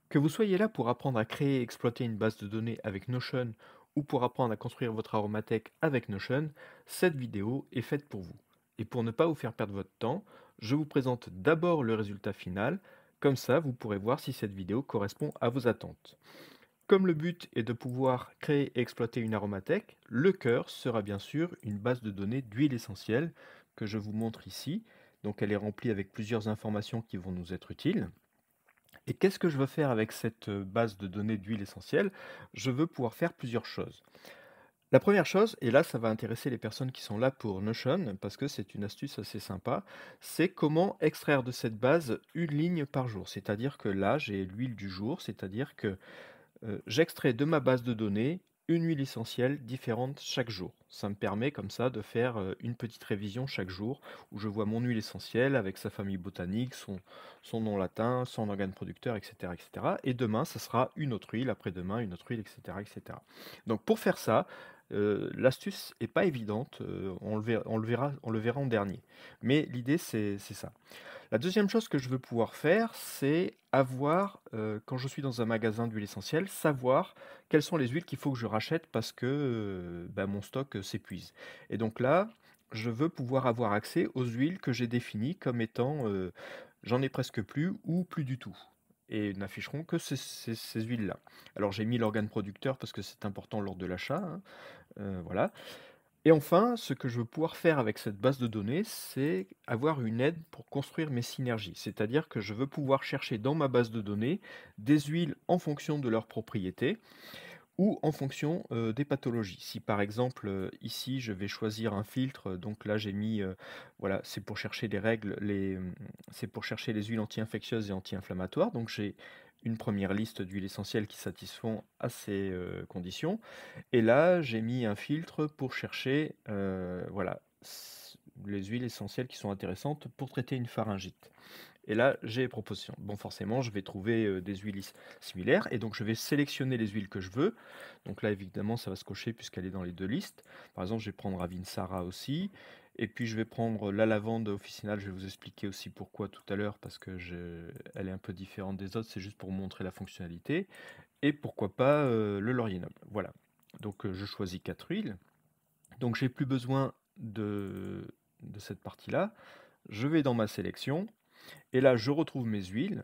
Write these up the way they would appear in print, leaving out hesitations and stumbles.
Que vous soyez là pour apprendre à créer et exploiter une base de données avec Notion ou pour apprendre à construire votre aromathèque avec Notion, cette vidéo est faite pour vous. Et pour ne pas vous faire perdre votre temps, je vous présente d'abord le résultat final, comme ça vous pourrez voir si cette vidéo correspond à vos attentes. Comme le but est de pouvoir créer et exploiter une aromathèque, le cœur sera bien sûr une base de données d'huile essentielle que je vous montre ici. Donc elle est remplie avec plusieurs informations qui vont nous être utiles. Et qu'est-ce que je veux faire avec cette base de données d'huile essentielle? Je veux pouvoir faire plusieurs choses. La première chose, et là ça va intéresser les personnes qui sont là pour Notion, parce que c'est une astuce assez sympa, c'est comment extraire de cette base une ligne par jour. C'est-à-dire que là, j'ai l'huile du jour, c'est-à-dire que j'extrais de ma base de données une huile essentielle différente chaque jour. Ça me permet comme ça de faire une petite révision chaque jour où je vois mon huile essentielle avec sa famille botanique, son nom latin, son organe producteur, etc., etc. Et demain, ça sera une autre huile, après-demain, une autre huile, etc., etc. Donc pour faire ça, l'astuce n'est pas évidente, on le verra en dernier. Mais l'idée, c'est ça. La deuxième chose que je veux pouvoir faire, c'est avoir, quand je suis dans un magasin d'huile essentielle, savoir quelles sont les huiles qu'il faut que je rachète parce que, bah, mon stock, s'épuise. Et donc là, je veux pouvoir avoir accès aux huiles que j'ai définies comme étant, j'en ai presque plus ou plus du tout et n'afficheront que ces huiles-là. Alors j'ai mis l'organe producteur parce que c'est important lors de l'achat, hein, voilà. Et enfin, ce que je veux pouvoir faire avec cette base de données, c'est avoir une aide pour construire mes synergies. C'est-à-dire que je veux pouvoir chercher dans ma base de données des huiles en fonction de leurs propriétés ou en fonction des pathologies. Si par exemple, ici, je vais choisir un filtre, donc là j'ai mis, voilà, c'est pour chercher les règles, c'est pour chercher les huiles anti-infectieuses et anti-inflammatoires. Donc j'ai une première liste d'huiles essentielles qui satisfont à ces conditions. Et là, j'ai mis un filtre pour chercher, voilà, les huiles essentielles qui sont intéressantes pour traiter une pharyngite. Et là, j'ai les propositions. Bon, forcément, je vais trouver des huiles similaires et donc je vais sélectionner les huiles que je veux. Donc là, évidemment, ça va se cocher puisqu'elle est dans les deux listes. Par exemple, je vais prendre Avinsara aussi. Et puis, je vais prendre la lavande officinale. Je vais vous expliquer aussi pourquoi tout à l'heure parce que elle est un peu différente des autres. C'est juste pour vous montrer la fonctionnalité. Et pourquoi pas le laurier noble. Voilà. Donc, je choisis 4 huiles. Donc, j'ai plus besoin de cette partie-là. Je vais dans ma sélection. Et là, je retrouve mes huiles.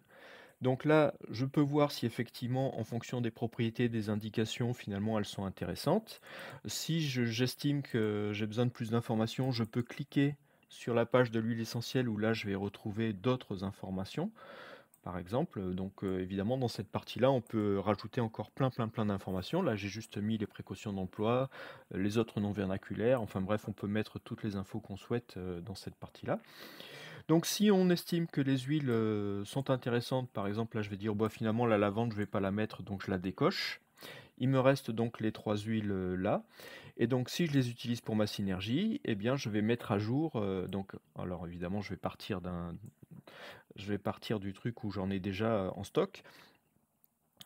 Donc là, je peux voir si effectivement, en fonction des propriétés, des indications, finalement, elles sont intéressantes. Si j'estime que j'ai besoin de plus d'informations, je peux cliquer sur la page de l'huile essentielle où là, je vais retrouver d'autres informations, par exemple. Donc évidemment, dans cette partie-là, on peut rajouter encore plein d'informations. Là, j'ai juste mis les précautions d'emploi, les autres noms vernaculaires. Enfin bref, on peut mettre toutes les infos qu'on souhaite dans cette partie-là. Donc si on estime que les huiles, sont intéressantes, par exemple, là je vais dire: «Bah, finalement la lavande je vais pas la mettre», donc je la décoche. Il me reste donc les 3 huiles, là et donc si je les utilise pour ma synergie eh bien je vais mettre à jour, donc alors évidemment je vais partir du truc où j'en ai déjà, en stock.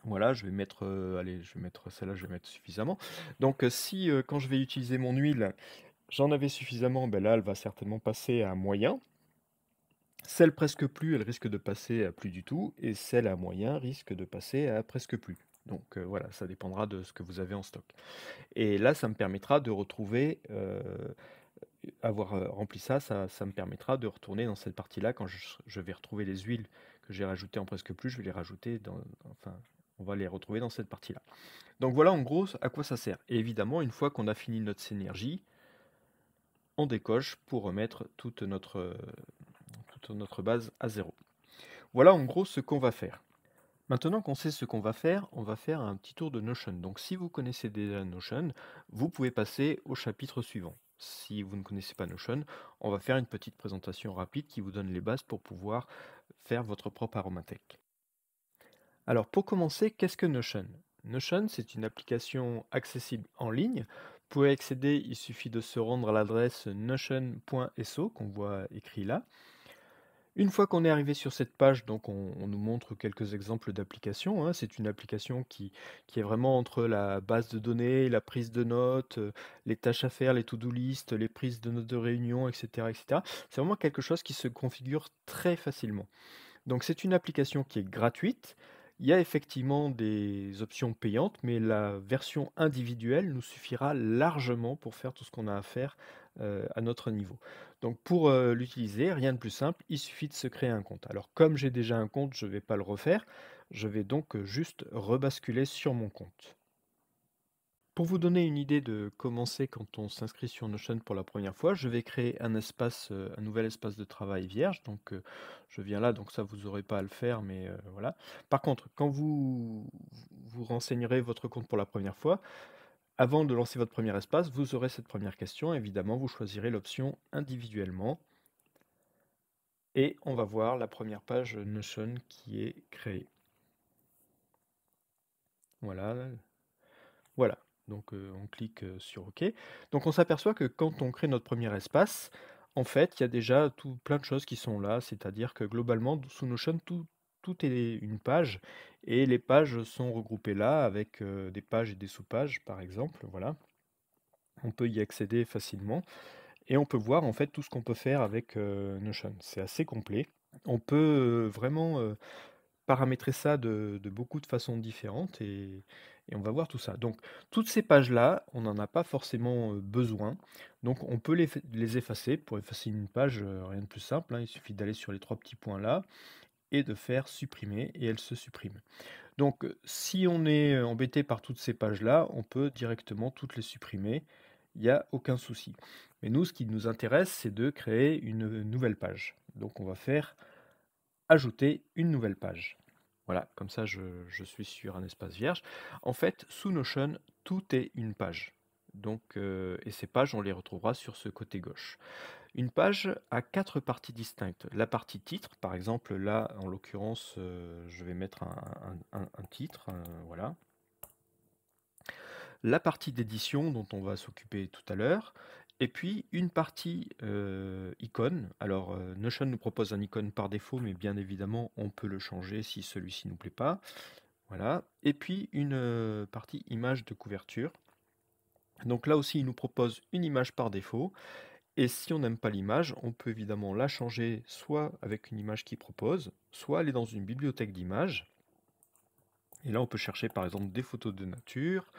Voilà, je vais mettre, allez, je vais mettre celle-là, je vais mettre suffisamment. Donc, si, quand je vais utiliser mon huile, j'en avais suffisamment, ben là elle va certainement passer à moyen. Celle presque plus, elle risque de passer à plus du tout et celle à moyen risque de passer à presque plus. Donc voilà, ça dépendra de ce que vous avez en stock. Et là, ça me permettra de retrouver, avoir rempli ça me permettra de retourner dans cette partie-là quand je vais retrouver les huiles que j'ai rajoutées en presque plus, je vais les rajouter enfin, on va les retrouver dans cette partie-là. Donc voilà en gros à quoi ça sert. Et évidemment, une fois qu'on a fini notre synergie, on décoche pour remettre toute notre base à zéro. Voilà en gros ce qu'on va faire. Maintenant qu'on sait ce qu'on va faire, on va faire un petit tour de Notion. Donc si vous connaissez déjà Notion, vous pouvez passer au chapitre suivant. Si vous ne connaissez pas Notion, on va faire une petite présentation rapide qui vous donne les bases pour pouvoir faire votre propre aromathèque. Alors pour commencer, qu'est-ce que Notion? Notion, c'est une application accessible en ligne. Pour y accéder, il suffit de se rendre à l'adresse notion.so qu'on voit écrit là. Une fois qu'on est arrivé sur cette page, donc on nous montre quelques exemples d'applications, hein. C'est une application qui est vraiment entre la base de données, la prise de notes, les tâches à faire, les to-do list, les prises de notes de réunion, etc., etc. C'est vraiment quelque chose qui se configure très facilement. Donc c'est une application qui est gratuite, Il y a effectivement des options payantes, mais la version individuelle nous suffira largement pour faire tout ce qu'on a à faire à notre niveau. Donc pour l'utiliser, rien de plus simple, il suffit de se créer un compte. Alors comme j'ai déjà un compte, je ne vais pas le refaire, je vais donc juste rebasculer sur mon compte. Pour vous donner une idée de comment c'est quand on s'inscrit sur Notion pour la première fois, je vais créer un espace, un nouvel espace de travail vierge. Donc, je viens là, donc ça vous n'aurez pas à le faire, mais voilà. Par contre, quand vous renseignerez votre compte pour la première fois, avant de lancer votre premier espace, vous aurez cette première question. Évidemment, vous choisirez l'option individuellement et on va voir la première page Notion qui est créée. Voilà, voilà, donc on clique sur OK. Donc on s'aperçoit que quand on crée notre premier espace, en fait, il y a déjà plein de choses qui sont là, c'est-à-dire que globalement, sous Notion, tout est une page et les pages sont regroupées là avec des pages et des sous-pages, par exemple. Voilà, on peut y accéder facilement et on peut voir en fait tout ce qu'on peut faire avec Notion. C'est assez complet. On peut vraiment paramétrer ça de beaucoup de façons différentes et on va voir tout ça. Donc, toutes ces pages-là, on n'en a pas forcément besoin. Donc, on peut les effacer. Pour effacer une page, rien de plus simple, hein. Il suffit d'aller sur les trois petits points là et de faire supprimer et elle se supprime. Donc, si on est embêté par toutes ces pages-là, on peut directement toutes les supprimer. Il n'y a aucun souci. Mais nous, ce qui nous intéresse, c'est de créer une nouvelle page. Donc, on va faire ajouter une nouvelle page. Voilà, comme ça je suis sur un espace vierge. En fait, sous Notion, tout est une page. Donc, et ces pages, on les retrouvera sur ce côté gauche. Une page a quatre parties distinctes. La partie titre, par exemple, là, en l'occurrence, je vais mettre un titre, voilà. La partie d'édition dont on va s'occuper tout à l'heure, et puis une partie icône. Alors Notion nous propose un icône par défaut, mais bien évidemment on peut le changer si celui-ci ne nous plaît pas. Voilà. Et puis une partie image de couverture. Donc là aussi il nous propose une image par défaut. Et si on n'aime pas l'image, on peut évidemment la changer soit avec une image qu'il propose, soit aller dans une bibliothèque d'images. Et là on peut chercher par exemple des photos de nature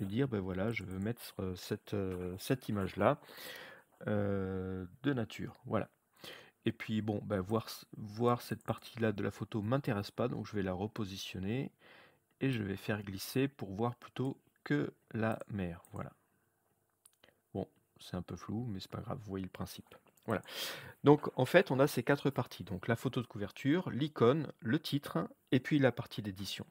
et dire ben voilà, je veux mettre cette image-là de nature. Voilà. Et puis bon, ben voir cette partie-là de la photo m'intéresse pas, donc je vais la repositionner et je vais faire glisser pour voir plutôt que la mer. Voilà. Bon, c'est un peu flou, mais c'est pas grave, vous voyez le principe. Voilà. Donc en fait, on a ces quatre parties. Donc la photo de couverture, l'icône, le titre et puis la partie d'édition.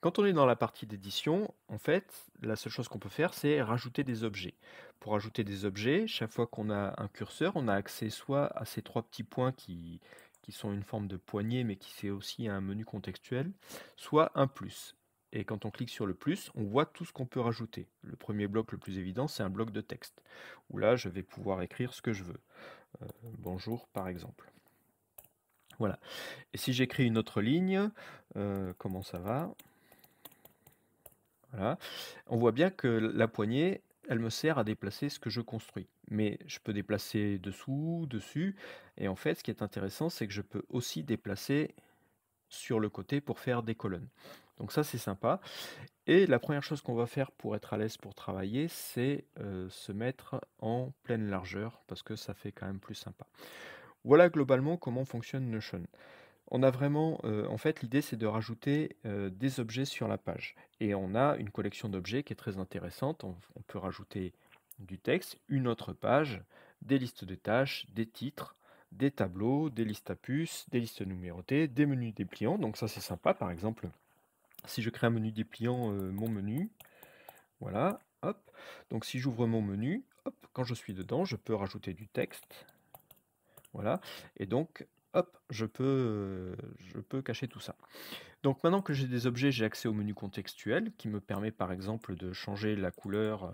Quand on est dans la partie d'édition, en fait, la seule chose qu'on peut faire, c'est rajouter des objets. Pour ajouter des objets, chaque fois qu'on a un curseur, on a accès soit à ces trois petits points qui sont une forme de poignée, mais qui c'est aussi un menu contextuel, soit un plus. Et quand on clique sur le plus, on voit tout ce qu'on peut rajouter. Le premier bloc le plus évident, c'est un bloc de texte, où là, je vais pouvoir écrire ce que je veux. Bonjour, par exemple. Voilà. Et si j'écris une autre ligne, comment ça va? Voilà. On voit bien que la poignée, elle me sert à déplacer ce que je construis. Mais je peux déplacer dessous, dessus. Et en fait, ce qui est intéressant, c'est que je peux aussi déplacer sur le côté pour faire des colonnes. Donc ça, c'est sympa. Et la première chose qu'on va faire pour être à l'aise pour travailler, c'est se mettre en pleine largeur, parce que ça fait quand même plus sympa. Voilà globalement comment fonctionne Notion. On a vraiment, en fait, l'idée c'est de rajouter des objets sur la page. Et on a une collection d'objets qui est très intéressante. On peut rajouter du texte, une autre page, des listes de tâches, des titres, des tableaux, des listes à puces, des listes numérotées, des menus dépliants. Donc ça c'est sympa. Par exemple, si je crée un menu dépliant, mon menu, voilà, hop. Donc si j'ouvre mon menu, hop, quand je suis dedans, je peux rajouter du texte. Voilà. Et donc, hop, je peux cacher tout ça. Donc maintenant que j'ai des objets, j'ai accès au menu contextuel qui me permet par exemple de changer la couleur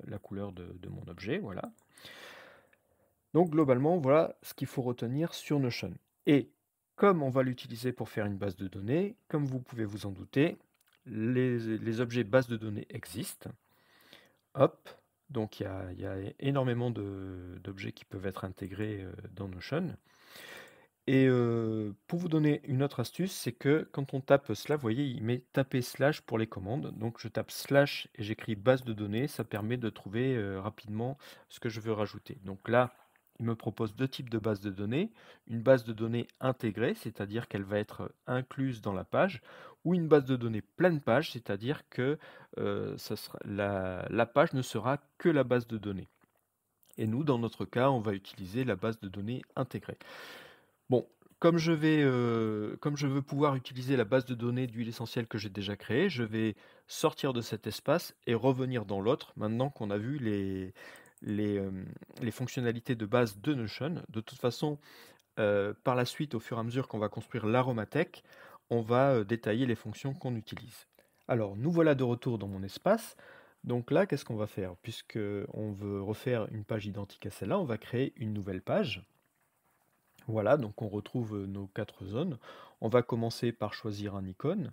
de mon objet. Voilà. Donc globalement, voilà ce qu'il faut retenir sur Notion. Et comme on va l'utiliser pour faire une base de données, comme vous pouvez vous en douter, les objets base de données existent. Hop, donc il y a énormément d'objets qui peuvent être intégrés dans Notion. Et pour vous donner une autre astuce, c'est que quand on tape cela, vous voyez, il met taper slash pour les commandes. Donc je tape slash et j'écris base de données. Ça permet de trouver rapidement ce que je veux rajouter. Donc là, il me propose deux types de bases de données. Une base de données intégrée, c'est-à-dire qu'elle va être incluse dans la page, ou une base de données pleine page, c'est-à-dire que la page ne sera que la base de données. Et nous, dans notre cas, on va utiliser la base de données intégrée. Bon, comme je veux pouvoir utiliser la base de données d'huile essentielle que j'ai déjà créée, je vais sortir de cet espace et revenir dans l'autre, maintenant qu'on a vu les, euh, les fonctionnalités de base de Notion. De toute façon, par la suite, au fur et à mesure qu'on va construire l'aromathèque, on va détailler les fonctions qu'on utilise. Alors, nous voilà de retour dans mon espace. Donc là, qu'est-ce qu'on va faire? Puisque on veut refaire une page identique à celle-là, on va créer une nouvelle page. Voilà, donc on retrouve nos quatre zones. On va commencer par choisir un icône.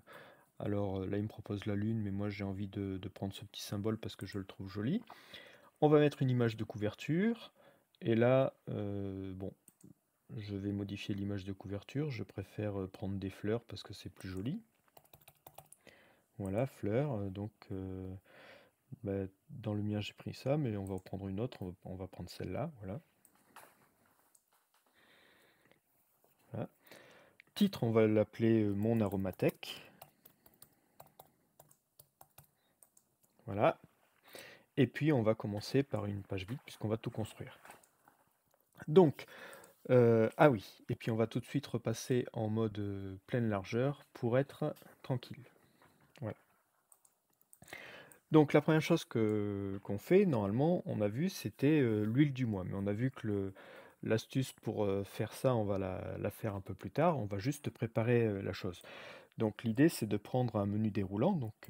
Alors là, il me propose la lune, mais moi j'ai envie de prendre ce petit symbole parce que je le trouve joli. On va mettre une image de couverture. Et là, bon, je vais modifier l'image de couverture. Je préfère prendre des fleurs parce que c'est plus joli. Voilà, fleurs. Donc, bah, dans le mien, j'ai pris ça, mais on va en prendre une autre. On va prendre celle-là. Voilà. Voilà. Titre, on va l'appeler Mon aromathèque. Voilà. Et puis on va commencer par une page vide puisqu'on va tout construire. Donc, ah oui, et puis on va tout de suite repasser en mode pleine largeur pour être tranquille. Voilà. Donc la première chose qu'on fait, normalement, on a vu, c'était l'huile du mois. Mais on a vu que l'astuce pour faire ça, on va la faire un peu plus tard. On va juste préparer la chose. Donc l'idée, c'est de prendre un menu déroulant. Donc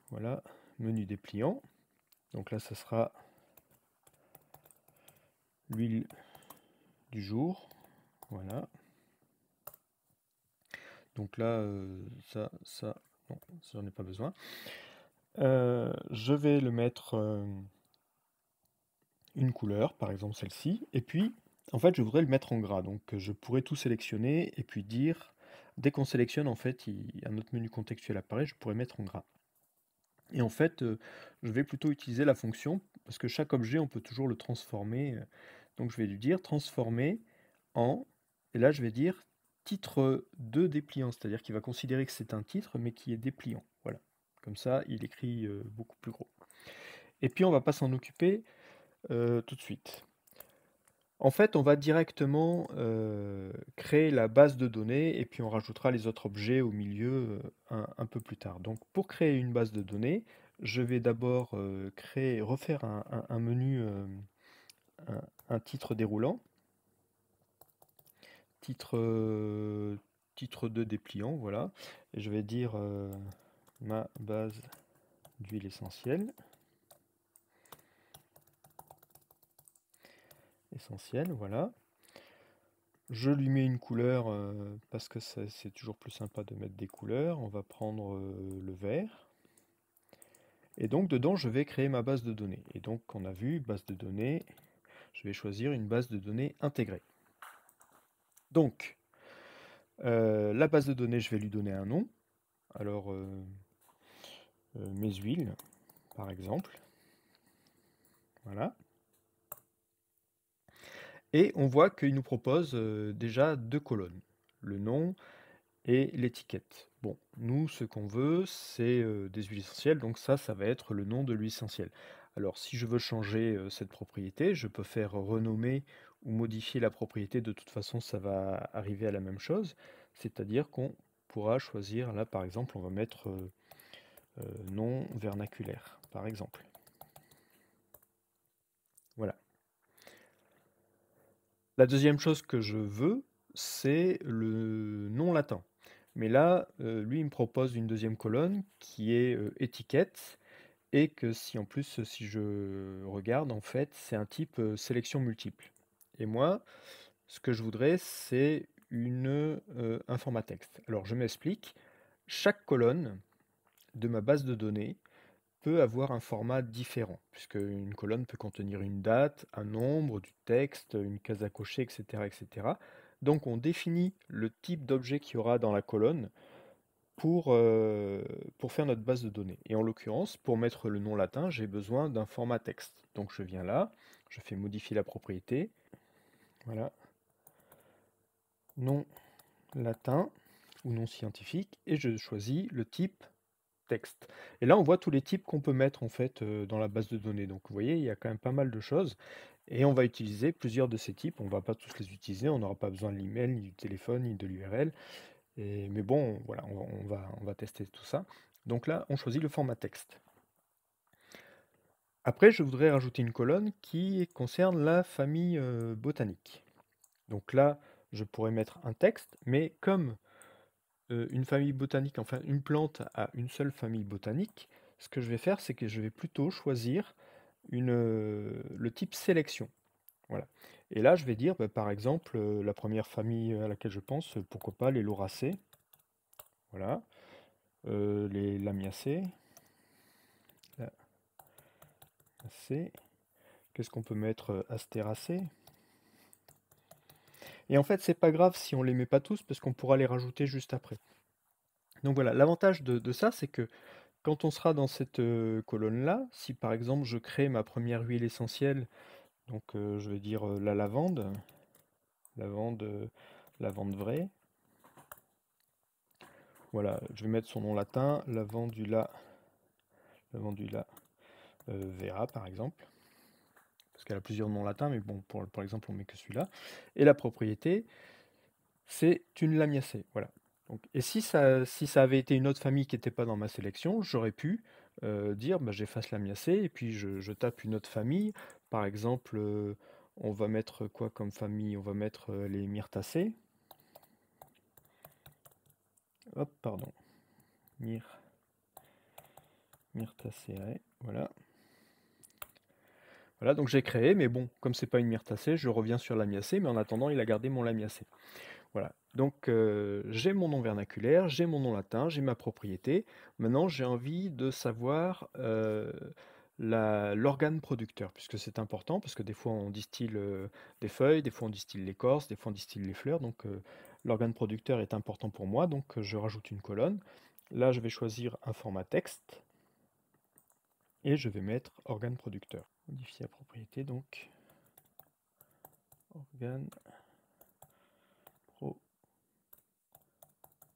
voilà, menu dépliant. Donc là, ça sera l'huile du jour. Voilà. Donc là, ça, non, ça, j'en ai pas besoin. Je vais le mettre une couleur, par exemple celle-ci. Et puis, en fait, je voudrais le mettre en gras. Donc, je pourrais tout sélectionner et puis dire, dès qu'on sélectionne, en fait, un autre menu contextuel apparaît, je pourrais mettre en gras. Et en fait, je vais plutôt utiliser la fonction, parce que chaque objet, on peut toujours le transformer. Donc, je vais lui dire transformer en, et là, je vais dire titre de dépliant, c'est-à-dire qu'il va considérer que c'est un titre, mais qui est dépliant. Voilà. Comme ça, il écrit beaucoup plus gros. Et puis, on va pas s'en occuper tout de suite. En fait, on va directement créer la base de données et puis on rajoutera les autres objets au milieu un peu plus tard. Donc, pour créer une base de données, je vais d'abord refaire un menu, un titre déroulant, titre, titre de dépliant, voilà. Et je vais dire ma base d'huile essentielle. Essentielle, voilà. Je lui mets une couleur parce que c'est toujours plus sympa de mettre des couleurs. On va prendre le vert. Et donc dedans, je vais créer ma base de données. Et donc, on a vu, base de données, je vais choisir une base de données intégrée. Donc, la base de données, je vais lui donner un nom. Alors, mes huiles, par exemple. Voilà. Et on voit qu'il nous propose déjà deux colonnes. Le nom et l'étiquette. Bon, nous, ce qu'on veut, c'est des huiles essentielles, donc ça va être le nom de l'huile essentielle. Alors, si je veux changer cette propriété, je peux faire renommer ou modifier la propriété, de toute façon, ça va arriver à la même chose, c'est-à-dire qu'on pourra choisir, là, par exemple, on va mettre nom vernaculaire, par exemple. Voilà. La deuxième chose que je veux, c'est le nom latin. Mais là, lui, il me propose une deuxième colonne qui est étiquette, et que si en plus, si je regarde, en fait, c'est un type sélection multiple. Et moi, ce que je voudrais, c'est un format texte. Alors, je m'explique. Chaque colonne de ma base de données peut avoir un format différent, puisque une colonne peut contenir une date, un nombre, du texte, une case à cocher, etc., etc. Donc on définit le type d'objet qu'il y aura dans la colonne pour faire notre base de données. Et en l'occurrence, pour mettre le nom latin, j'ai besoin d'un format texte. Donc je viens là, je fais modifier la propriété, voilà, nom latin ou nom scientifique, et je choisis le type texte. Et là, on voit tous les types qu'on peut mettre en fait dans la base de données. Donc vous voyez, il y a quand même pas mal de choses. Et on va utiliser plusieurs de ces types. On ne va pas tous les utiliser, on n'aura pas besoin de l'email, ni du téléphone, ni de l'URL. Mais bon, voilà, on va tester tout ça. Donc là, on choisit le format texte. Après, je voudrais rajouter une colonne qui concerne la famille botanique. Donc là, je pourrais mettre un texte, mais comme une famille botanique, enfin une plante a une seule famille botanique, ce que je vais faire, c'est que je vais plutôt choisir le type sélection. Voilà. Et là, je vais dire, bah, par exemple, la première famille à laquelle je pense, pourquoi pas les lauracées, voilà, les lamiacées, lamiacées. Qu'est-ce qu'on peut mettre? Astéracées. Et en fait, c'est pas grave si on les met pas tous, parce qu'on pourra les rajouter juste après. Donc voilà, l'avantage de ça, c'est que quand on sera dans cette colonne-là, si par exemple je crée ma première huile essentielle, donc je vais dire la lavande, lavande, lavande vraie, voilà, je vais mettre son nom latin, lavandula, lavandula vera par exemple, parce qu'elle a plusieurs noms latins, mais bon, pour l'exemple, on met que celui-là. Et la propriété, c'est une lamiacée, voilà. Donc, et si ça avait été une autre famille qui n'était pas dans ma sélection, j'aurais pu dire bah, j'efface lamiacée et puis je tape une autre famille. Par exemple, on va mettre quoi comme famille? On va mettre les myrtacées. Hop, pardon. Myrtaceae, voilà. Voilà, donc j'ai créé, mais bon, comme c'est pas une myrtacée, je reviens sur lamiacée, mais en attendant, il a gardé mon lamiacée. Voilà, donc j'ai mon nom vernaculaire, j'ai mon nom latin, j'ai ma propriété. Maintenant, j'ai envie de savoir l'organe producteur, puisque c'est important, parce que des fois on distille des feuilles, des fois on distille l'écorce, des fois on distille les fleurs, donc l'organe producteur est important pour moi, donc je rajoute une colonne. Là, je vais choisir un format texte, et je vais mettre organe producteur. Modifier la propriété, donc organe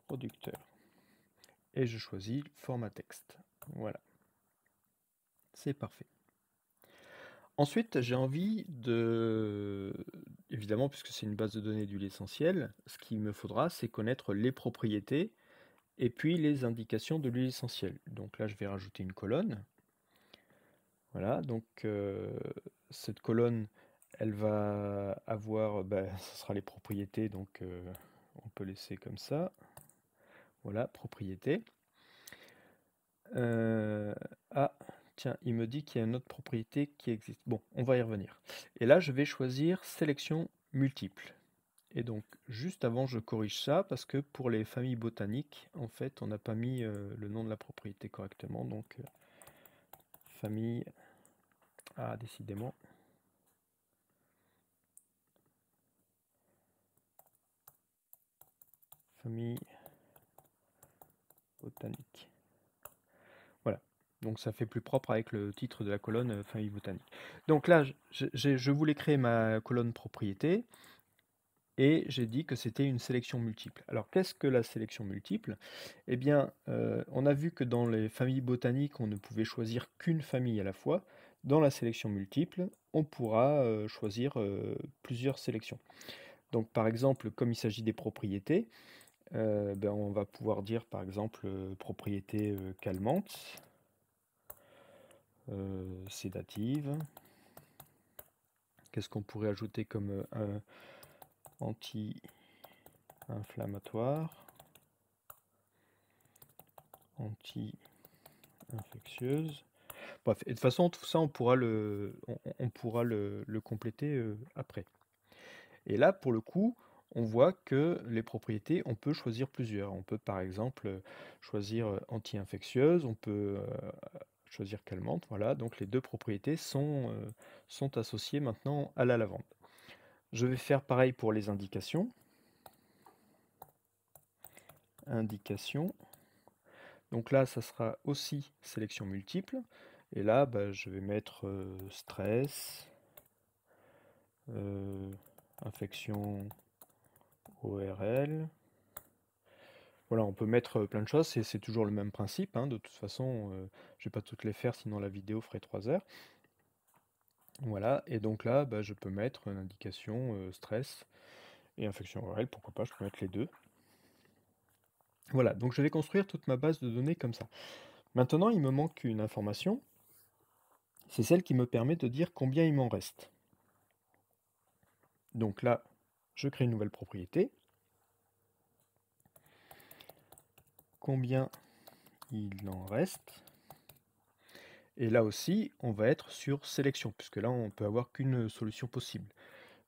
producteur. Et je choisis format texte. Voilà, c'est parfait. Ensuite, j'ai envie de... Évidemment, puisque c'est une base de données d'huile essentielle, ce qu'il me faudra, c'est connaître les propriétés et puis les indications de l'huile essentielle. Donc là, je vais rajouter une colonne. Voilà, donc cette colonne, elle va avoir... ce sera les propriétés, donc on peut laisser comme ça. Voilà, propriété. Ah, tiens, il me dit qu'il y a une autre propriété qui existe. Bon, on va y revenir. Et là, je vais choisir sélection multiple. Et donc, juste avant, je corrige ça parce que pour les familles botaniques, en fait, on n'a pas mis le nom de la propriété correctement. Donc, famille... Ah, décidément. Famille botanique. Voilà. Donc ça fait plus propre avec le titre de la colonne famille botanique. Donc là, je voulais créer ma colonne propriété et j'ai dit que c'était une sélection multiple. Alors qu'est-ce que la sélection multiple? Eh bien, on a vu que dans les familles botaniques, on ne pouvait choisir qu'une famille à la fois. Dans la sélection multiple, on pourra choisir plusieurs sélections. Donc par exemple, comme il s'agit des propriétés, on va pouvoir dire par exemple propriété calmante, sédative. Qu'est-ce qu'on pourrait ajouter comme anti-inflammatoire, anti-infectieuse. Bref, et de toute façon, tout ça, on pourra le compléter après. Et là, pour le coup, on voit que les propriétés, on peut choisir plusieurs. On peut par exemple choisir anti-infectieuse, on peut choisir calmante, voilà, donc les deux propriétés sont associées maintenant à la lavande. Je vais faire pareil pour les indications. Indications. Donc là, ça sera aussi sélection multiple. Et là, bah, je vais mettre stress, infection ORL. Voilà, on peut mettre plein de choses, c'est toujours le même principe, hein. De toute façon, je vais pas toutes les faire, sinon la vidéo ferait 3 heures. Voilà, et donc là, bah, je peux mettre une indication stress et infection ORL, pourquoi pas, je peux mettre les deux. Voilà, donc je vais construire toute ma base de données comme ça. Maintenant, il me manque une information, c'est celle qui me permet de dire combien il m'en reste. Donc là, je crée une nouvelle propriété. Combien il en reste. Et là aussi, on va être sur sélection, puisque là, on peut avoir qu'une solution possible.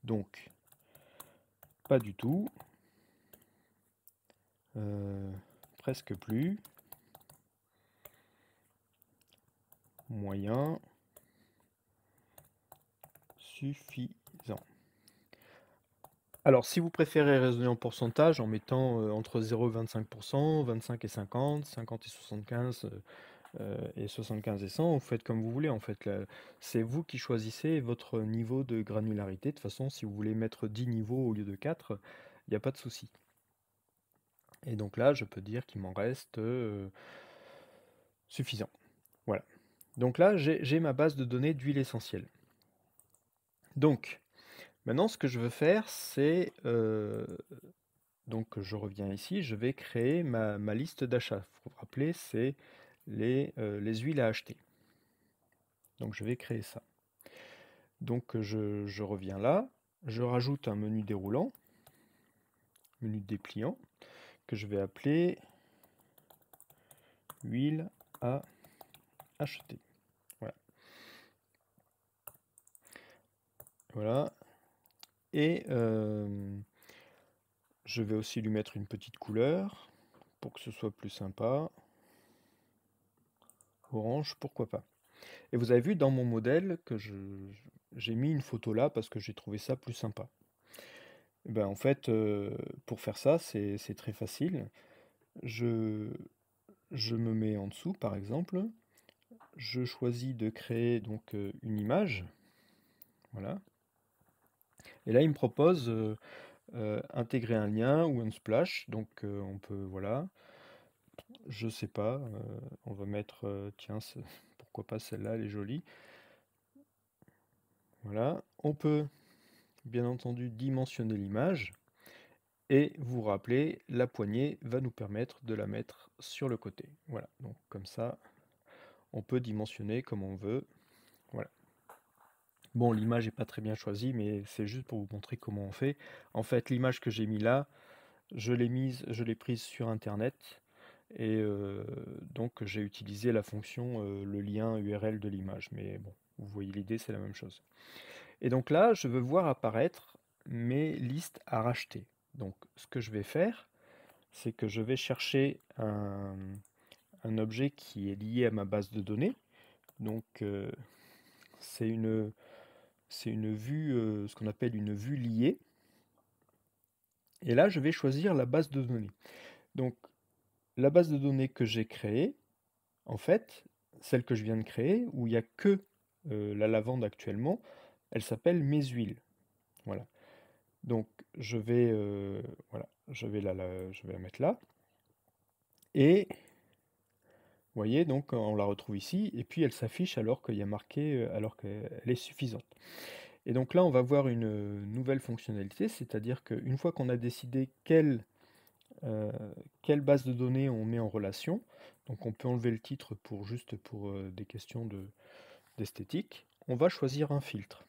Donc, pas du tout. Presque plus. Moyen. Suffisant. Alors, si vous préférez raisonner en pourcentage, en mettant entre 0 et 25%, 25 et 50, 50 et 75, et 75 et 100, vous faites comme vous voulez en fait. C'est vous qui choisissez votre niveau de granularité. De toute façon, si vous voulez mettre 10 niveaux au lieu de 4, il n'y a pas de souci. Et donc là, je peux dire qu'il m'en reste suffisant. Voilà. Donc là, j'ai ma base de données d'huile essentielle. Donc, maintenant, ce que je veux faire, c'est... donc, je reviens ici, je vais créer ma liste d'achat. Il faut vous rappeler, c'est les huiles à acheter. Donc, je vais créer ça. Donc, je reviens là, je rajoute un menu déroulant, menu dépliant, que je vais appeler huile à acheter. Voilà. Voilà. Et je vais aussi lui mettre une petite couleur pour que ce soit plus sympa. Orange, pourquoi pas. Et vous avez vu dans mon modèle que j'ai mis une photo là parce que j'ai trouvé ça plus sympa. Et ben, en fait, pour faire ça, c'est très facile. Je me mets en dessous, par exemple. Je choisis de créer donc une image. Voilà. Et là, il me propose intégrer un lien ou un splash. Donc, on peut, voilà. Je sais pas. On va mettre, tiens, pourquoi pas celle-là, elle est jolie. Voilà. On peut, bien entendu, dimensionner l'image. Et vous rappelez, la poignée va nous permettre de la mettre sur le côté. Voilà. Donc, comme ça, on peut dimensionner comme on veut. Voilà. Bon, l'image n'est pas très bien choisie, mais c'est juste pour vous montrer comment on fait. En fait, l'image que j'ai mis là, je l'ai prise sur Internet. Et donc, j'ai utilisé la fonction, le lien URL de l'image. Mais bon, vous voyez l'idée, c'est la même chose. Et donc là, je veux voir apparaître mes listes à racheter. Donc, ce que je vais faire, c'est que je vais chercher un objet qui est lié à ma base de données. Donc, c'est une vue, ce qu'on appelle une vue liée. Et là, je vais choisir la base de données. Donc, la base de données que j'ai créée, en fait, celle que je viens de créer, où il n'y a que la lavande actuellement, elle s'appelle mes huiles. Voilà. Donc, voilà, je vais la mettre là. Et vous voyez, donc on la retrouve ici, et puis elle s'affiche alors qu'il y a marqué, alors qu'elle est suffisante. Et donc là, on va voir une nouvelle fonctionnalité, c'est-à-dire qu'une fois qu'on a décidé quelle base de données on met en relation, donc on peut enlever le titre juste pour des questions d'esthétique, on va choisir un filtre.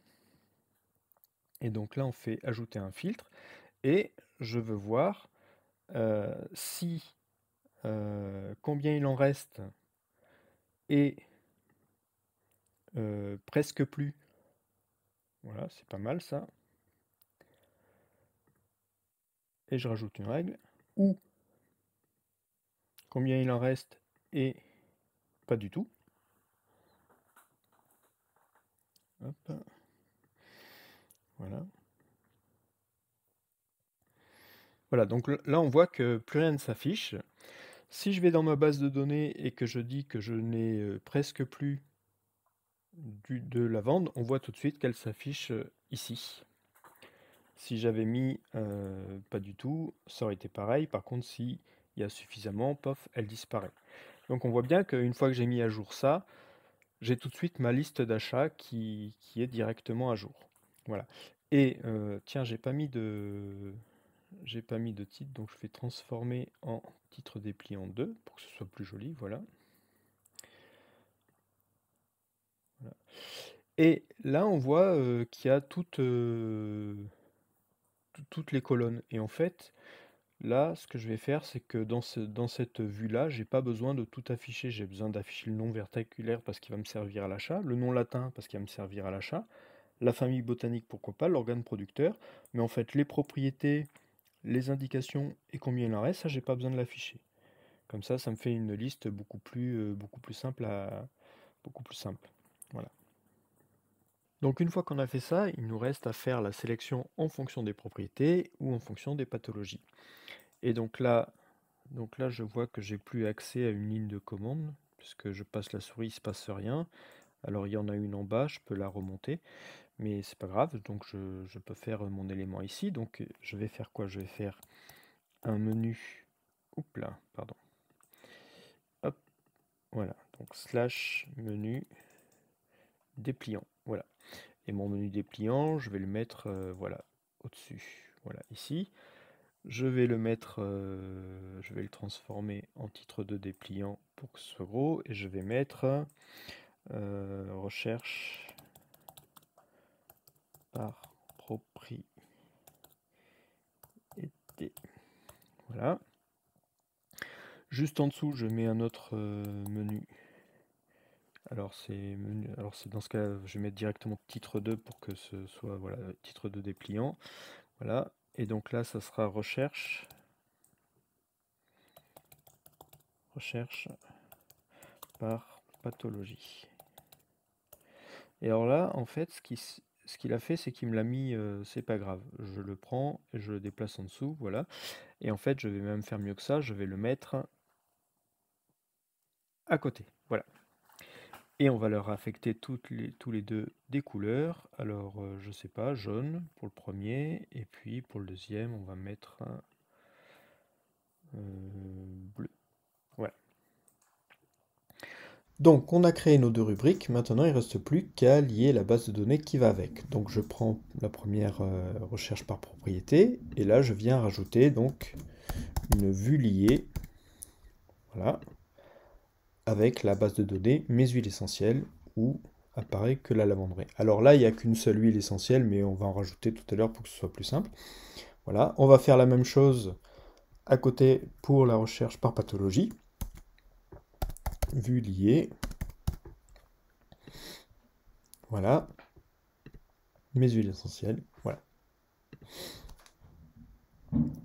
Et donc là, on fait ajouter un filtre, et je veux voir si combien il en reste et presque plus. Voilà, c'est pas mal ça. Et je rajoute une règle. Ou combien il en reste et pas du tout. Hop. Voilà. Voilà, donc là on voit que plus rien ne s'affiche. Si je vais dans ma base de données et que je dis que je n'ai presque plus de lavande, on voit tout de suite qu'elle s'affiche ici. Si j'avais mis pas du tout, ça aurait été pareil. Par contre, si il y a suffisamment, pof, elle disparaît. Donc on voit bien qu'une fois que j'ai mis à jour ça, j'ai tout de suite ma liste d'achats qui est directement à jour. Voilà. Et tiens, j'ai pas mis de titre, donc je vais transformer en titre dépliant 2 pour que ce soit plus joli. Voilà. Voilà. Et là, on voit qu'il y a toutes les colonnes. Et en fait, là, ce que je vais faire, c'est que dans cette vue-là, j'ai pas besoin de tout afficher. J'ai besoin d'afficher le nom verticulaire parce qu'il va me servir à l'achat, le nom latin parce qu'il va me servir à l'achat, la famille botanique, pourquoi pas, l'organe producteur. Mais en fait, les propriétés, les indications et combien il en reste, ça, j'ai pas besoin de l'afficher. Comme ça me fait une liste beaucoup plus simple beaucoup plus simple. Voilà. Donc une fois qu'on a fait ça, il nous reste à faire la sélection en fonction des propriétés ou en fonction des pathologies. Et donc là je vois que j'ai plus accès à une ligne de commande, puisque je passe la souris, il ne se passe rien. Alors il y en a une en bas, je peux la remonter, mais c'est pas grave, donc je peux faire mon élément ici. Donc je vais faire quoi? Je vais faire un menu. Oups là, pardon. Hop, voilà. Donc slash menu dépliant. Voilà. Et mon menu dépliant, je vais le mettre voilà, au-dessus. Voilà, ici. Je vais le mettre, je vais le transformer en titre de dépliant pour que ce soit gros. Et je vais mettre recherche par propriété. Voilà. Juste en dessous, je mets un autre menu. Alors c'est dans ce cas, je vais mettre directement titre 2 pour que ce soit voilà, titre de dépliant. Voilà. Et donc là, ça sera recherche par pathologie. Et alors là, en fait, ce qu'il a fait, c'est qu'il me l'a mis, c'est pas grave. Je le prends et je le déplace en dessous, voilà. Et en fait, je vais même faire mieux que ça, je vais le mettre à côté, voilà. Et on va leur affecter tous les deux des couleurs. Alors, je sais pas, jaune pour le premier, et puis pour le deuxième, on va mettre bleu. Voilà. Donc, on a créé nos deux rubriques. Maintenant, il ne reste plus qu'à lier la base de données qui va avec. Donc, je prends la première recherche par propriété, et là, je viens rajouter donc une vue liée, voilà, avec la base de données mes huiles essentielles où apparaît que la lavanderie. Alors là, il n'y a qu'une seule huile essentielle, mais on va en rajouter tout à l'heure pour que ce soit plus simple. Voilà, on va faire la même chose à côté pour la recherche par pathologie. Vue liée. Voilà. Mes huiles essentielles. Voilà.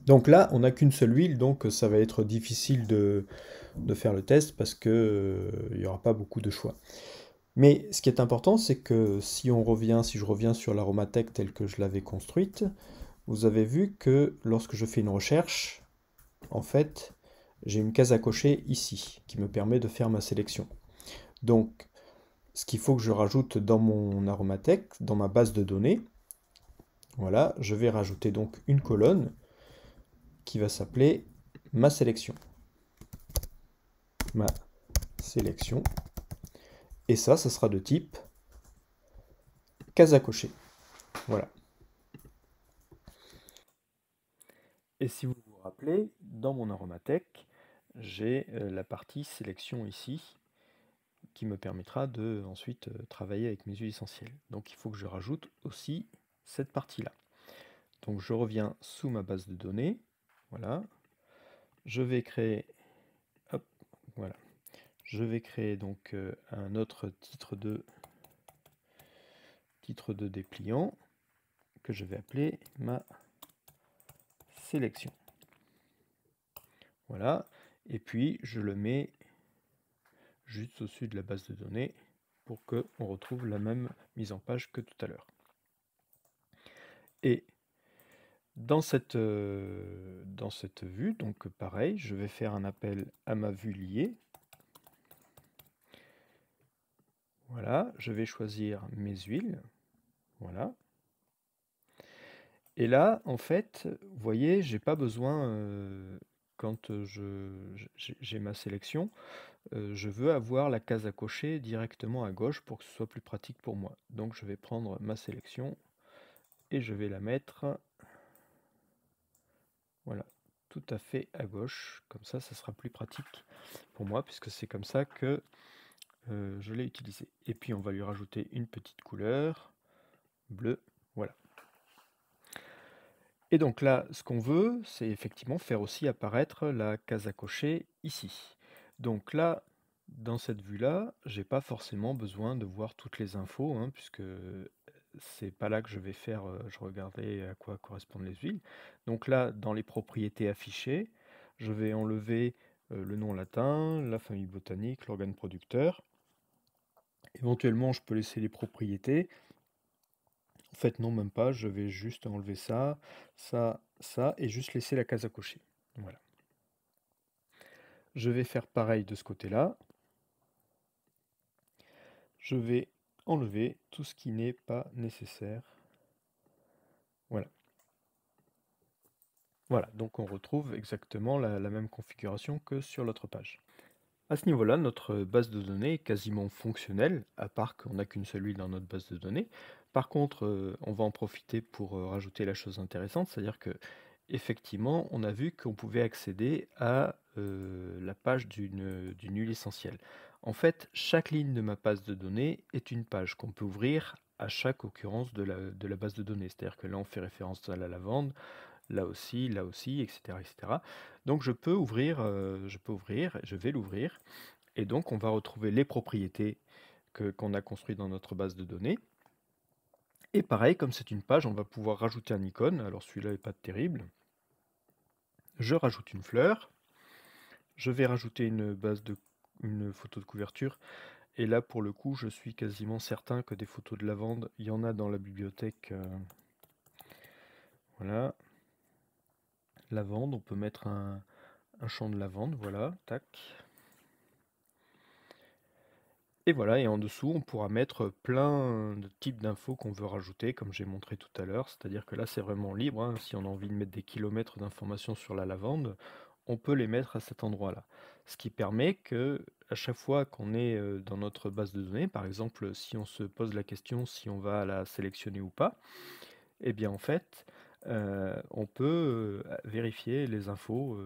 Donc là, on n'a qu'une seule huile, donc ça va être difficile de faire le test parce que il n'y aura pas beaucoup de choix. Mais ce qui est important, c'est que si je reviens sur l'aromathèque telle que je l'avais construite, vous avez vu que lorsque je fais une recherche, en fait, j'ai une case à cocher ici qui me permet de faire ma sélection. Donc, ce qu'il faut que je rajoute dans mon aromathèque, dans ma base de données, voilà, je vais rajouter donc une colonne qui va s'appeler ma sélection. Ma sélection. Et ça sera de type case à cocher. Voilà. Et si vous vous rappelez, dans mon aromathèque, j'ai la partie sélection ici qui me permettra de ensuite travailler avec mes huiles essentielles. Donc il faut que je rajoute aussi cette partie-là. Donc je reviens sous ma base de données. Voilà. Je vais créer, hop, voilà. Je vais créer donc un autre titre de dépliant que je vais appeler ma sélection. Voilà. Et puis je le mets juste au-dessus de la base de données. pour qu'on retrouve la même mise en page que tout à l'heure. Et dans cette vue, donc pareil, je vais faire un appel à ma vue liée. Voilà, je vais choisir mes huiles. Voilà. Et là, en fait, vous voyez, j'ai pas besoin, quand j'ai ma sélection, je veux avoir la case à cocher directement à gauche pour que ce soit plus pratique pour moi. Donc je vais prendre ma sélection et je vais la mettre, voilà, tout à fait à gauche. Comme ça sera plus pratique pour moi puisque c'est comme ça que je l'ai utilisé. Et puis on va lui rajouter une petite couleur bleue, voilà. Et donc là, ce qu'on veut, c'est effectivement faire aussi apparaître la case à cocher ici. Donc là, dans cette vue-là, j'ai pas forcément besoin de voir toutes les infos, hein, puisque c'est pas là que je vais faire, je regardais à quoi correspondent les huiles. Donc là, dans les propriétés affichées, je vais enlever le nom latin, la famille botanique, l'organe producteur. Éventuellement, je peux laisser les propriétés. En fait, non, même pas. Je vais juste enlever ça, ça, et juste laisser la case à cocher. Voilà. Je vais faire pareil de ce côté-là. Je vais enlever tout ce qui n'est pas nécessaire. Voilà. Voilà, donc on retrouve exactement la même configuration que sur l'autre page. À ce niveau-là, notre base de données est quasiment fonctionnelle, à part qu'on n'a qu'une seule huile dans notre base de données. Par contre, on va en profiter pour rajouter la chose intéressante, c'est-à-dire que effectivement, on a vu qu'on pouvait accéder à la page d'une huile essentielle. En fait, chaque ligne de ma base de données est une page qu'on peut ouvrir à chaque occurrence de la base de données. C'est-à-dire que là, on fait référence à la lavande, là aussi, etc., etc. Donc je vais l'ouvrir, et donc on va retrouver les propriétés qu'on a construites dans notre base de données. Et pareil, comme c'est une page, on va pouvoir rajouter un icône. Alors celui-là n'est pas terrible. Je rajoute une fleur. Je vais rajouter une photo de couverture. Et là, pour le coup, je suis quasiment certain que des photos de lavande, il y en a dans la bibliothèque. Voilà. Lavande, on peut mettre un champ de lavande, voilà, tac. Et voilà, et en dessous, on pourra mettre plein de types d'infos qu'on veut rajouter, comme j'ai montré tout à l'heure. C'est-à-dire que là, c'est vraiment libre, hein. Si on a envie de mettre des kilomètres d'informations sur la lavande, on peut les mettre à cet endroit-là. Ce qui permet que, à chaque fois qu'on est dans notre base de données, par exemple, si on se pose la question si on va la sélectionner ou pas, eh bien en fait, on peut vérifier les infos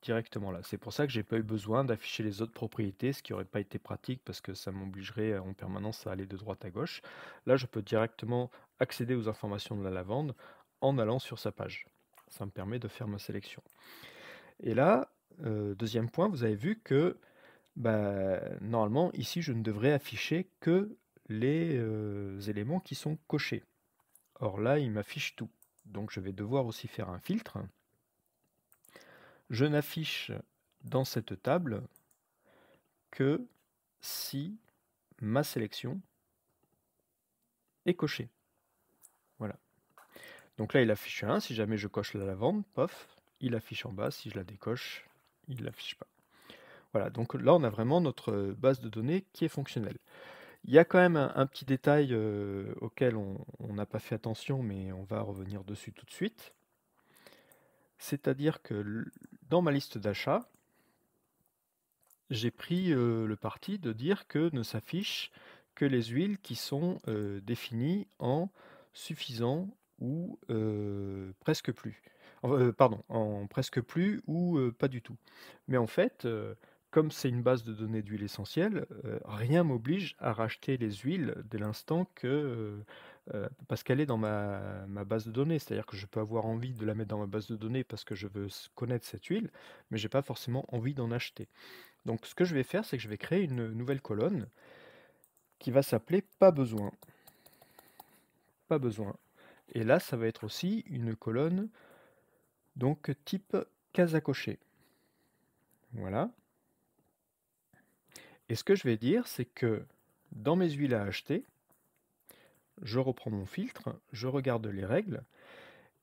directement là. C'est pour ça que j'ai pas eu besoin d'afficher les autres propriétés, ce qui aurait pas été pratique parce que ça m'obligerait en permanence à aller de droite à gauche. Là, je peux directement accéder aux informations de la lavande en allant sur sa page. Ça me permet de faire ma sélection. Et là, deuxième point, vous avez vu que bah, normalement, ici, je ne devrais afficher que les éléments qui sont cochés. Or là, il m'affiche tout. Donc je vais devoir aussi faire un filtre. Je n'affiche dans cette table que si ma sélection est cochée. Voilà. Donc là, il affiche 1. Si jamais je coche la lavande, pof, il affiche en bas. Si je la décoche, il ne l'affiche pas. Voilà, donc là, on a vraiment notre base de données qui est fonctionnelle. Il y a quand même un petit détail auquel on n'a pas fait attention, mais on va revenir dessus tout de suite. C'est-à-dire que dans ma liste d'achat, j'ai pris le parti de dire que ne s'affichent que les huiles qui sont définies en suffisant ou presque plus. Pardon, en presque plus ou pas du tout. Mais en fait, comme c'est une base de données d'huile essentielle, rien m'oblige à racheter les huiles dès l'instant que... parce qu'elle est dans ma base de données. C'est-à-dire que je peux avoir envie de la mettre dans ma base de données parce que je veux connaître cette huile, mais j'ai pas forcément envie d'en acheter. Donc ce que je vais faire, c'est que je vais créer une nouvelle colonne qui va s'appeler pas besoin. Pas besoin. Et là, ça va être aussi une colonne donc type case à cocher. Voilà. Et ce que je vais dire, c'est que dans mes huiles à acheter, je reprends mon filtre, je regarde les règles,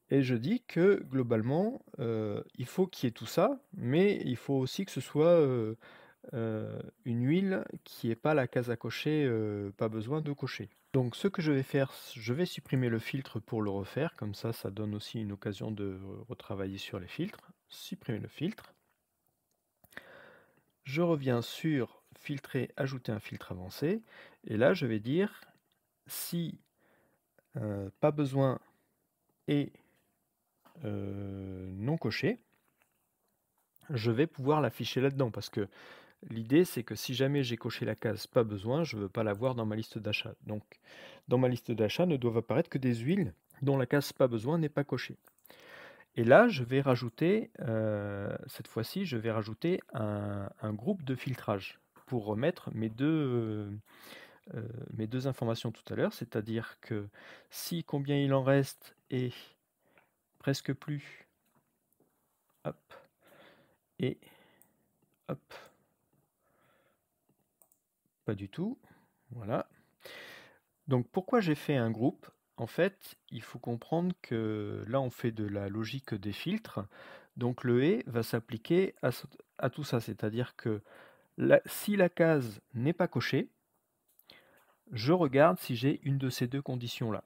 et je dis que globalement, il faut qu'il y ait tout ça, mais il faut aussi que ce soit une huile qui n'ait pas la case à cocher, pas besoin de cocher. Donc ce que je vais faire, je vais supprimer le filtre pour le refaire, comme ça donne aussi une occasion de retravailler sur les filtres. Supprimer le filtre. Je reviens sur filtrer, ajouter un filtre avancé, et là je vais dire si pas besoin et non coché, je vais pouvoir l'afficher là-dedans, parce que l'idée c'est que si jamais j'ai coché la case pas besoin, je ne veux pas l'avoir dans ma liste d'achat. Donc dans ma liste d'achat ne doivent apparaître que des huiles dont la case pas besoin n'est pas cochée. Et là, je vais rajouter, cette fois-ci, je vais rajouter un groupe de filtrage pour remettre mes deux informations tout à l'heure, c'est-à-dire que si combien il en reste est presque plus, hop, et hop, pas du tout, voilà. Donc pourquoi j'ai fait un groupe? En fait, il faut comprendre que là, on fait de la logique des filtres, donc le et va s'appliquer à tout ça, c'est-à-dire que si la case n'est pas cochée, je regarde si j'ai une de ces deux conditions-là.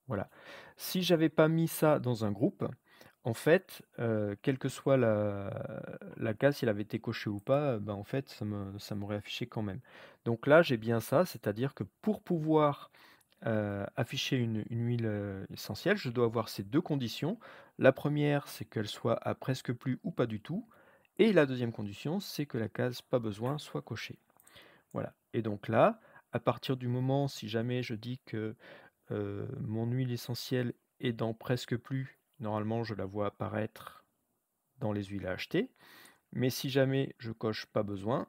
Voilà. Si j'avais pas mis ça dans un groupe, en fait, quelle que soit la case, si elle avait été cochée ou pas, ben, en fait, ça m'aurait affiché quand même. Donc là, j'ai bien ça, c'est-à-dire que pour pouvoir afficher une huile essentielle, je dois avoir ces deux conditions. La première, c'est qu'elle soit à presque plus ou pas du tout. Et la deuxième condition, c'est que la case pas besoin soit cochée. Voilà. Et donc là, à partir du moment, si jamais je dis que mon huile essentielle est dans presque plus, normalement je la vois apparaître dans les huiles à acheter. Mais si jamais je coche pas besoin,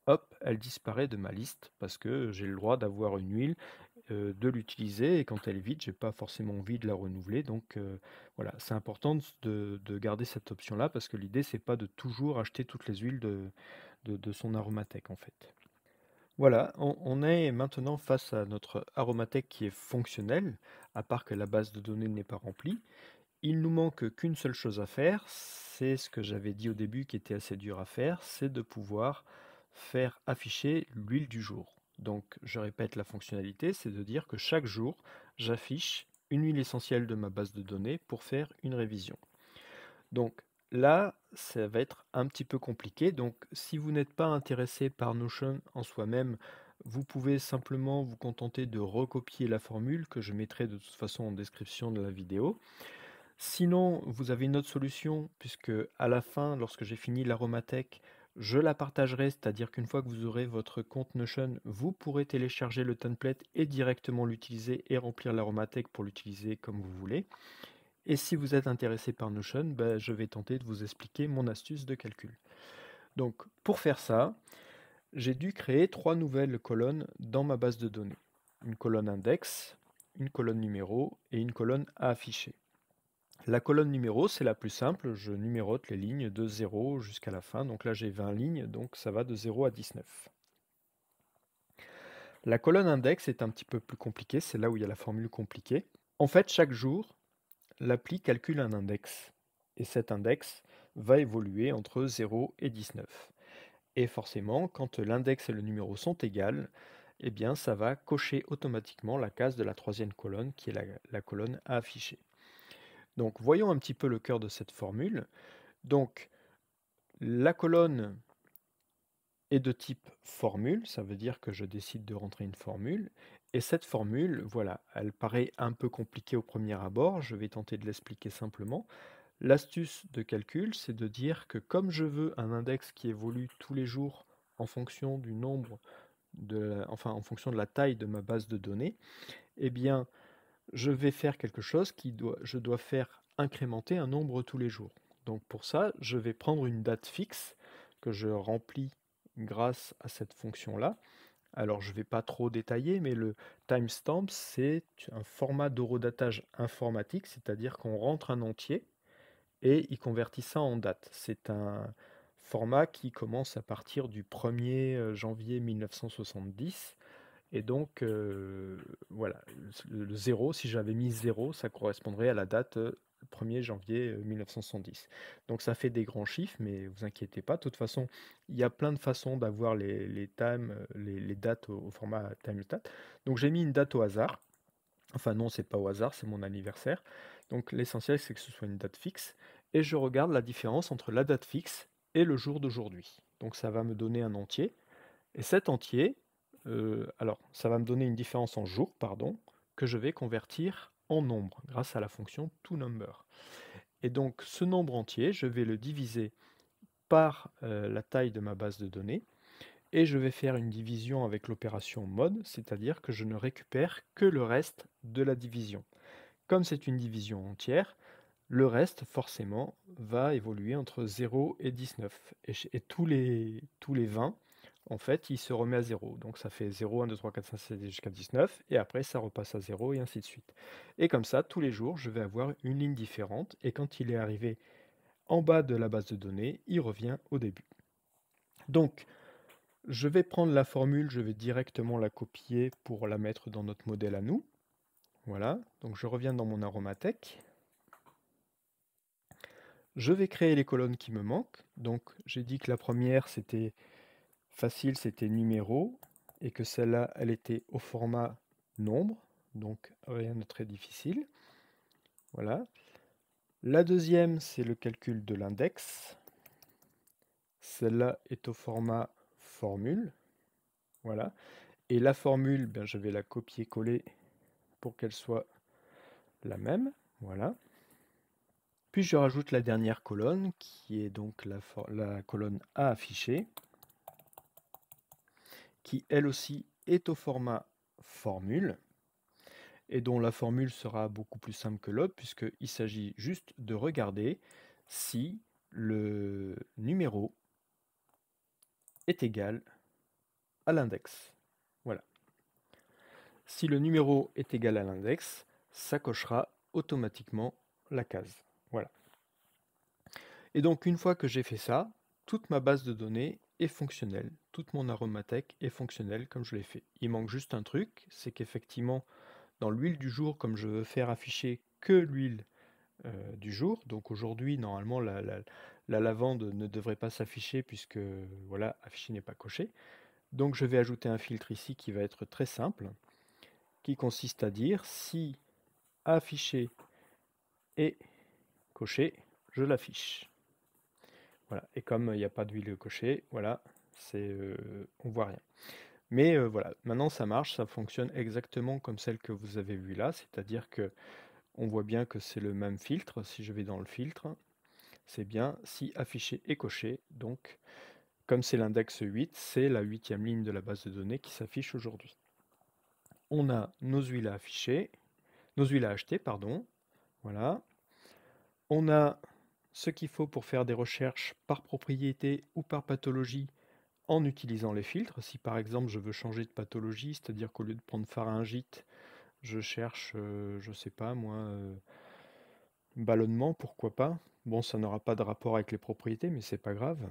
hop, elle disparaît de ma liste parce que j'ai le droit d'avoir une huile, de l'utiliser et quand elle est vide, j'ai pas forcément envie de la renouveler. Donc voilà, c'est important de garder cette option-là parce que l'idée c'est pas de toujours acheter toutes les huiles de son aromathèque en fait. Voilà, on est maintenant face à notre aromathèque qui est fonctionnelle, à part que la base de données n'est pas remplie. Il nous manque qu'une seule chose à faire, c'est ce que j'avais dit au début qui était assez dur à faire, c'est de pouvoir faire afficher l'huile du jour. Donc je répète la fonctionnalité, c'est de dire que chaque jour, j'affiche une huile essentielle de ma base de données pour faire une révision. Donc là, ça va être un petit peu compliqué. Donc si vous n'êtes pas intéressé par Notion en soi-même, vous pouvez simplement vous contenter de recopier la formule que je mettrai de toute façon en description de la vidéo. Sinon, vous avez une autre solution, puisque à la fin, lorsque j'ai fini l'aromathèque, je la partagerai, c'est-à-dire qu'une fois que vous aurez votre compte Notion, vous pourrez télécharger le template et directement l'utiliser et remplir l'aromathèque pour l'utiliser comme vous voulez. Et si vous êtes intéressé par Notion, ben, je vais tenter de vous expliquer mon astuce de calcul. Donc pour faire ça, j'ai dû créer trois nouvelles colonnes dans ma base de données. Une colonne index, une colonne numéro et une colonne à afficher. La colonne numéro, c'est la plus simple, je numérote les lignes de 0 jusqu'à la fin. Donc là j'ai 20 lignes, donc ça va de 0 à 19. La colonne index est un petit peu plus compliquée, c'est là où il y a la formule compliquée. En fait, chaque jour, l'appli calcule un index. Et cet index va évoluer entre 0 et 19. Et forcément, quand l'index et le numéro sont égales, eh bien, ça va cocher automatiquement la case de la troisième colonne, qui est la colonne à afficher. Donc, voyons un petit peu le cœur de cette formule. Donc, la colonne est de type formule, ça veut dire que je décide de rentrer une formule. Et cette formule, voilà, elle paraît un peu compliquée au premier abord, je vais tenter de l'expliquer simplement. L'astuce de calcul, c'est de dire que comme je veux un index qui évolue tous les jours en fonction du nombre enfin en fonction de la taille de ma base de données, eh bien je vais faire quelque chose je dois faire incrémenter un nombre tous les jours. Donc pour ça, je vais prendre une date fixe que je remplis grâce à cette fonction-là. Alors je ne vais pas trop détailler, mais le timestamp, c'est un format d'horodatage informatique, c'est-à-dire qu'on rentre un entier et il convertit ça en date. C'est un format qui commence à partir du 1er janvier 1970. Et donc, voilà, le 0, si j'avais mis 0, ça correspondrait à la date 1er janvier 1970. Donc ça fait des grands chiffres, mais vous inquiétez pas. De toute façon, il y a plein de façons d'avoir les dates au format timestat. Donc j'ai mis une date au hasard. Enfin non, c'est pas au hasard, c'est mon anniversaire. Donc l'essentiel, c'est que ce soit une date fixe. Et je regarde la différence entre la date fixe et le jour d'aujourd'hui. Donc ça va me donner un entier. Et cet entier, alors ça va me donner une différence en jours, pardon, que je vais convertir en nombre grâce à la fonction toNumber. Et donc ce nombre entier, je vais le diviser par la taille de ma base de données et je vais faire une division avec l'opération mode, c'est-à-dire que je ne récupère que le reste de la division. Comme c'est une division entière, le reste, forcément, va évoluer entre 0 et 19. Et tous les 20, en fait, il se remet à 0. Donc ça fait 0, 1, 2, 3, 4, 5, 6, 7 jusqu'à 19. Et après, ça repasse à 0 et ainsi de suite. Et comme ça, tous les jours, je vais avoir une ligne différente. Et quand il est arrivé en bas de la base de données, il revient au début. Donc, je vais prendre la formule, je vais directement la copier pour la mettre dans notre modèle à nous. Voilà, donc je reviens dans mon aromathèque. Je vais créer les colonnes qui me manquent. Donc j'ai dit que la première c'était facile, c'était numéro, et que celle-là, elle était au format nombre, donc rien de très difficile. Voilà. La deuxième, c'est le calcul de l'index. Celle-là est au format formule. Voilà. Et la formule, ben, je vais la copier-coller pour qu'elle soit la même. Voilà. Puis je rajoute la dernière colonne, qui est donc la colonne à afficher, qui elle aussi est au format formule, et dont la formule sera beaucoup plus simple que l'autre, puisqu'il s'agit juste de regarder si le numéro est égal à l'index. Voilà. Si le numéro est égal à l'index, ça cochera automatiquement la case. Voilà. Et donc une fois que j'ai fait ça, toute ma base de données est fonctionnelle. Toute mon aromathèque est fonctionnelle comme je l'ai fait. Il manque juste un truc, c'est qu'effectivement, dans l'huile du jour, comme je veux faire afficher que l'huile du jour, donc aujourd'hui, normalement, la lavande ne devrait pas s'afficher puisque, voilà, afficher n'est pas coché. Donc je vais ajouter un filtre ici qui va être très simple, qui consiste à dire si afficher est coché, je l'affiche. Voilà. Et comme il n'y a pas d'huile cochée, voilà, on voit rien. Mais voilà, maintenant ça marche, ça fonctionne exactement comme celle que vous avez vue là, c'est-à-dire que on voit bien que c'est le même filtre. Si je vais dans le filtre, c'est bien si affiché et coché. Donc, comme c'est l'index 8, c'est la 8e ligne de la base de données qui s'affiche aujourd'hui. On a nos huiles à afficher, nos huiles à acheter, pardon. Voilà. On a ce qu'il faut pour faire des recherches par propriété ou par pathologie en utilisant les filtres. Si par exemple je veux changer de pathologie, c'est-à-dire qu'au lieu de prendre pharyngite, je cherche, je sais pas moi, ballonnement, pourquoi pas. Bon, ça n'aura pas de rapport avec les propriétés, mais c'est pas grave.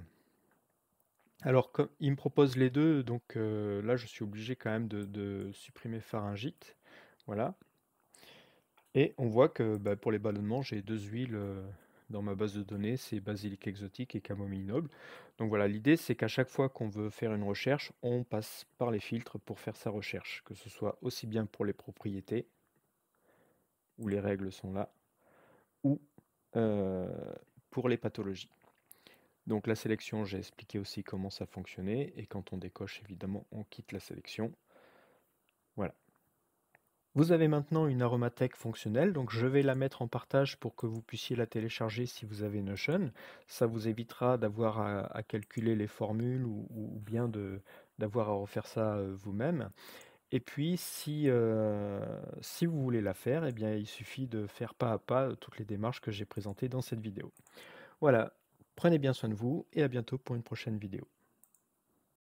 Alors, comme il me propose les deux, donc là je suis obligé quand même de supprimer pharyngite. Voilà. Et on voit que bah, pour les ballonnements, j'ai deux huiles dans ma base de données, c'est basilic exotique et camomille noble. Donc voilà, l'idée c'est qu'à chaque fois qu'on veut faire une recherche, on passe par les filtres pour faire sa recherche, que ce soit aussi bien pour les propriétés, où les règles sont là, ou pour les pathologies. Donc la sélection, j'ai expliqué aussi comment ça fonctionnait, et quand on décoche, évidemment, on quitte la sélection. Voilà. Vous avez maintenant une aromathèque fonctionnelle, donc je vais la mettre en partage pour que vous puissiez la télécharger si vous avez Notion. Ça vous évitera d'avoir à calculer les formules ou bien d'avoir à refaire ça vous-même. Et puis, si vous voulez la faire, eh bien, il suffit de faire pas à pas toutes les démarches que j'ai présentées dans cette vidéo. Voilà, prenez bien soin de vous et à bientôt pour une prochaine vidéo.